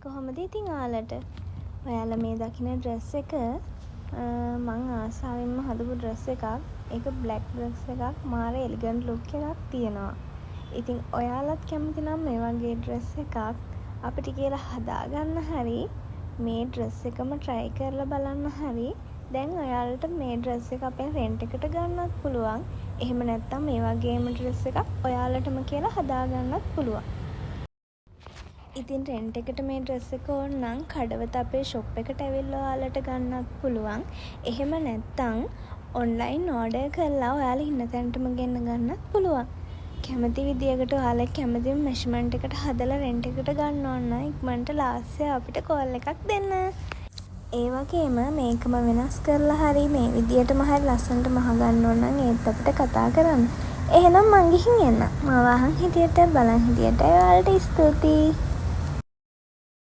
කොහොමද ඉතින් ඔයාලට? ඔයාලා මේ දකින ඩ්‍රෙස් එක මං ආසාවෙන්ම හදපු ඩ්‍රෙස් එකක්. ඒක බ්ලැක් ඩ්‍රෙස් එකක්. මාර එලිගන්ට් ලුක් එකක් තියෙනවා. ඉතින් ඔයාලත් කැමති නම් මේ වගේ ඩ්‍රෙස් එකක් අපිට කියලා හදාගන්න හරි මේ ඩ්‍රෙස් එකම try කරලා බලන්න හරි දැන් ඔයාලට මේ ඩ්‍රෙස් එක අපෙන් රෙන්ට් එකට ගන්නත් පුළුවන්. එහෙම නැත්නම් මේ වගේම ඩ්‍රෙස් එකක් ඔයාලටම කියලා හදාගන්නත් පුළුවන්. ඉතින් රෙන්ට් එකට මේ ඩ්‍රෙස් එක ඕන නම් කඩවත අපේ ෂොප් එකට ඇවිල්ලා ඔයාලට ගන්නත් පුළුවන්. එහෙම නැත්නම් ඔන්ලයින් ඕඩර් කරලා ඔයාලා ඉන්න තැනටම ගෙන්න ගන්නත් පුළුවන්. කැමති විදියකට ඔයාලා කැමති මෙෂර්මන්ට් එකට හදලා රෙන්ට් එකට ගන්න ඕන නම් ඉක්මනට ලාස්ට් අපිට කෝල් එකක් දෙන්න. ඒ වගේම මේකම වෙනස් කරලා හරි මේ විදියටම හරි ලස්සනට මහ ගන්න ඕන නම් ඒත් අපිට කතා කරන්න. එහෙනම් මං ගිහින් එන්න. මාව අහන් හිටියට බලන් හිටියට ඔයාලට ස්තුතියි.